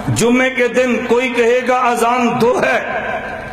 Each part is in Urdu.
جمعے کے دن کوئی کہے گا اذان 2 ہے،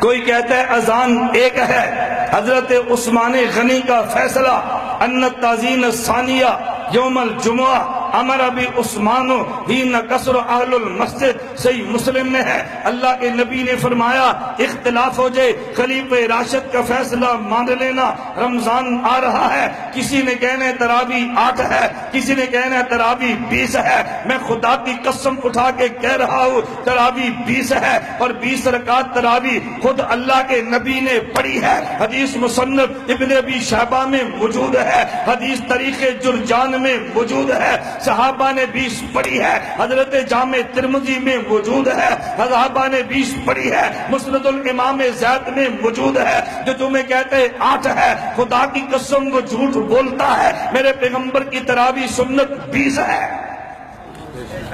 کوئی کہتا ہے اذان 1 ہے۔ حضرت عثمان غنی کا فیصلہ ان التاذین الثانیہ یوم الجمعہ امر ابی عثمان حین کثر اہل المسجد، صحیح مسلم میں ہے۔ اللہ کے نبی نے فرمایا اختلاف ہو جائے خلیفہ راشد کا فیصلہ مان لینا، رمضان آ رہا ہے، کسی نے کہنا ہے تراویح 8 ہے، کسی نے کہنا ہے تراویح 20 ہے، میں خدا کی قسم اٹھا کے کہہ رہا ہوں تراویح 20 ہے، اور 20 رکعت تراویح خود اللہ کے نبی نے پڑھی ہے۔ حدیث مصنف ابن ابی شیبہ میں موجود ہے، حدیث تاریخ جرجان میں موجود ہے، صحابہ نے 20 پڑھی ہے، حضرت جامع ترمذی میں موجود ہے، صحابہ نے 20 پڑھی ہے، مسند الامام زید میں موجود ہے۔ جو تمہیں کہتے ہیں 8 ہے، خدا کی قسم وہ جھوٹ بولتا ہے، میرے پیغمبر کی تراویح سنت 20 ہے۔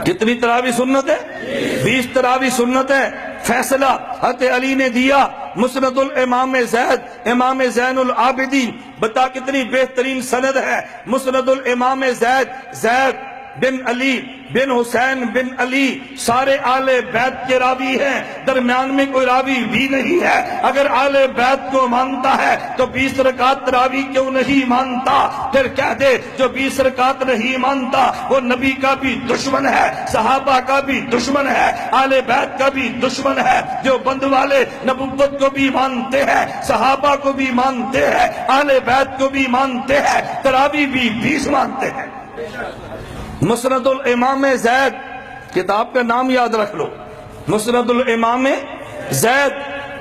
کتنی تراویح سنت ہے؟ 20 تراویح سنت ہے۔ فیصلہ حضرت علی نے دیا، مسند الامام زید، امام زین العابدین، بتا کتنی بہترین سند ہے، مسند الامام زید، زید بن علی بن حسین بن علی سارے آل بیت کے راوی ہیں، درمیان میں کوئی راوی بھی نہیں ہے۔ اگر آل بیت کو مانتا ہے تو 20 رکعت تراویح کیوں نہیں مانتا؟ پھر کہہ دے جو 20 رکعت نہیں مانتا وہ نبی کا بھی دشمن ہے، صحابہ کا بھی دشمن ہے، آل بیت کا بھی دشمن ہے۔ جو بند والے نبوت کو بھی مانتے ہیں، صحابہ کو بھی مانتے ہیں، آل بیت کو بھی مانتے ہیں، تراویح بھی 20 مانتے ہیں۔ مسند الامام زید، کتاب کا نام یاد رکھ لو، مسند الامام زید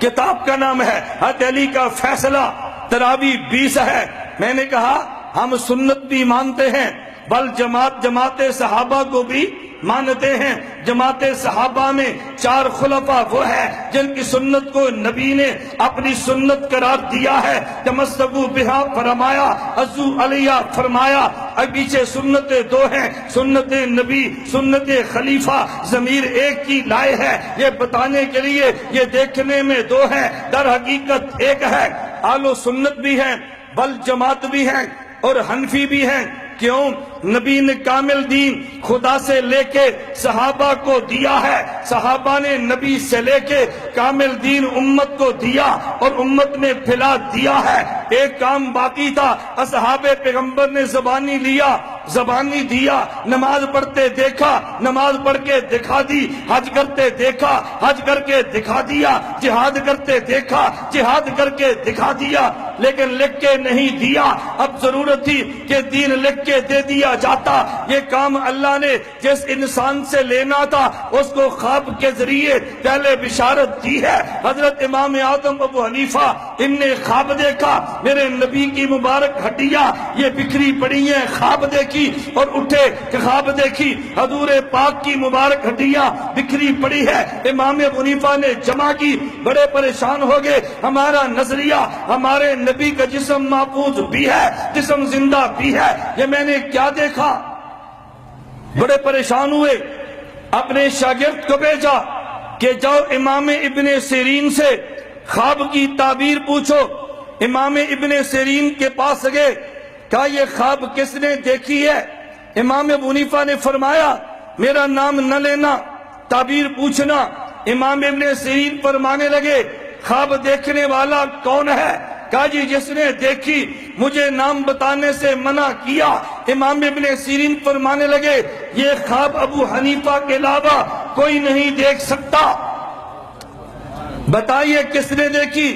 کتاب کا نام ہے۔ حضرت علی کا فیصلہ تراویح 20 ہے۔ میں نے کہا ہم سنت بھی مانتے ہیں، بل جماعت صحابہ کو بھی مانتے ہیں۔ جماعت صحابہ میں 4 خلفاء وہ ہیں جن کی سنت کو نبی نے اپنی سنت قرار دیا ہے، تمسکوا بہا فرمایا، عزو علیہ فرمایا۔ اب پیچھے سنت 2 ہیں، سنت نبی، سنت خلیفہ، ضمیر ایک کی لائے ہے یہ بتانے کے لیے، یہ دیکھنے میں 2 ہیں، در حقیقت 1 ہے۔ آل سنت بھی ہیں، بل جماعت بھی ہیں، اور حنفی بھی ہیں۔ کیوں؟ نبی نے کامل دین خدا سے لے کے صحابہ کو دیا ہے، صحابہ نے نبی سے لے کے کامل دین امت کو دیا اور امت نے پھیلا دیا ہے۔ ایک کام باقی تھا، اصحاب پیغمبر نے زبانی لیا، زبانی دیا، نماز پڑھتے دیکھا، نماز پڑھ کے دکھا دی، حج کرتے دیکھا، حج کر کے دکھا دیا، جہاد کرتے دیکھا، جہاد کر کے دکھا دیا، لیکن لکھ کے نہیں دیا۔ اب ضرورت تھی کہ دین لکھ کے دے دیا جاتا۔ یہ کام اللہ نے جس انسان سے لینا تھا اس کو خواب کے ذریعے پہلے بشارت دی ہے۔ حضرت امام اعظم ابو حنیفہ ان نے خواب دیکھا، میرے نبی کی مبارک ہڈیاں یہ بکھری پڑی ہیں، خواب دیکھی اور اٹھے کہ خواب دیکھی حضور پاک کی مبارک ہڈیاں بکھری پڑی ہے۔ امام ابو حنیفہ نے جمع کی، بڑے پریشان ہو گئے، ہمارا نظریہ، ہمارے نبی کا جسم محفوظ بھی ہے، جسم زندہ بھی ہے، یہ میں نے کیا دیکھا؟ بڑے پریشان ہوئے، اپنے شاگرد کو بھیجا کہ جاؤ امام ابن سیرین سے خواب کی تعبیر پوچھو۔ امام ابن سیرین کے پاس گئے، کہا یہ خواب کس نے دیکھی ہے؟ امام ابو حنیفہ نے فرمایا میرا نام نہ لینا، تعبیر پوچھنا۔ امام ابن سیرین فرمانے لگے خواب دیکھنے والا کون ہے؟ کہا جی جس نے دیکھی مجھے نام بتانے سے منع کیا۔ امام ابن سیرین فرمانے لگے یہ خواب ابو حنیفہ کے علاوہ کوئی نہیں دیکھ سکتا، بتائیے کس نے دیکھی؟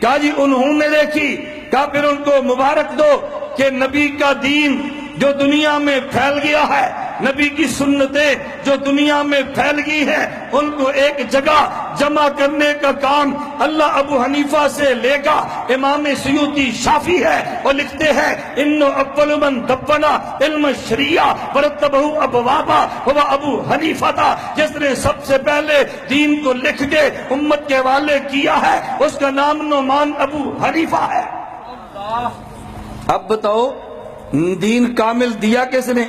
کہا جی انہوں نے دیکھی۔ کہا پھر ان کو مبارک دو کہ نبی کا دین جو دنیا میں پھیل گیا ہے، نبی کی سنتیں جو دنیا میں پھیل گئی ہیں، ان کو ایک جگہ جمع کرنے کا کام اللہ ابو حنیفہ سے لے گا۔ امام سیوطی شافی ہے اور لکھتے ہیں انو اول من دبنا علم شریعہ ورتبہ ابوابا، وہ ابو حنیفہ تھا جس نے سب سے پہلے دین کو لکھ کے امت کے حوالے کیا ہے، اس کا نام نعمان ابو حنیفہ ہے۔ اب بتاؤ دین کامل دیا کس نے؟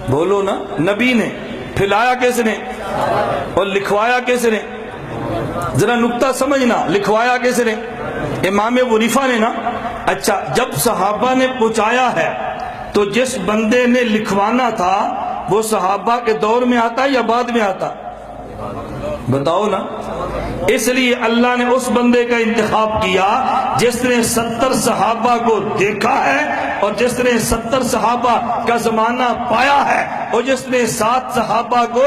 بولو نا، نبی نے۔ پھیلایا کس نے؟ اور لکھوایا کس نے؟ ذرا نکتہ سمجھنا، لکھوایا کس نے؟ امام ابو حنیفہ نے نا۔ اچھا جب صحابہ نے پہنچایا ہے تو جس بندے نے لکھوانا تھا وہ صحابہ کے دور میں آتا یا بعد میں آتا؟ بتاؤ نا. اس لیے اللہ نے اس بندے کا انتخاب کیا جس نے 70 صحابہ کو دیکھا ہے اور جس نے 70 صحابہ کا زمانہ پایا ہے اور جس نے 7 صحابہ کو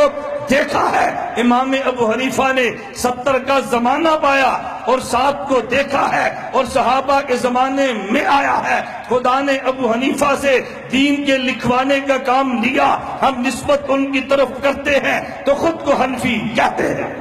دیکھا ہے. امام ابو حنیفہ نے 70 کا زمانہ پایا اور 7 کو دیکھا ہے اور صحابہ کے زمانے میں آیا ہے. خدا نے ابو حنیفہ سے دین کے لکھوانے کا کام لیا. ہم نسبت ان کی طرف کرتے ہیں تو خود کو حنفی کہتے ہیں.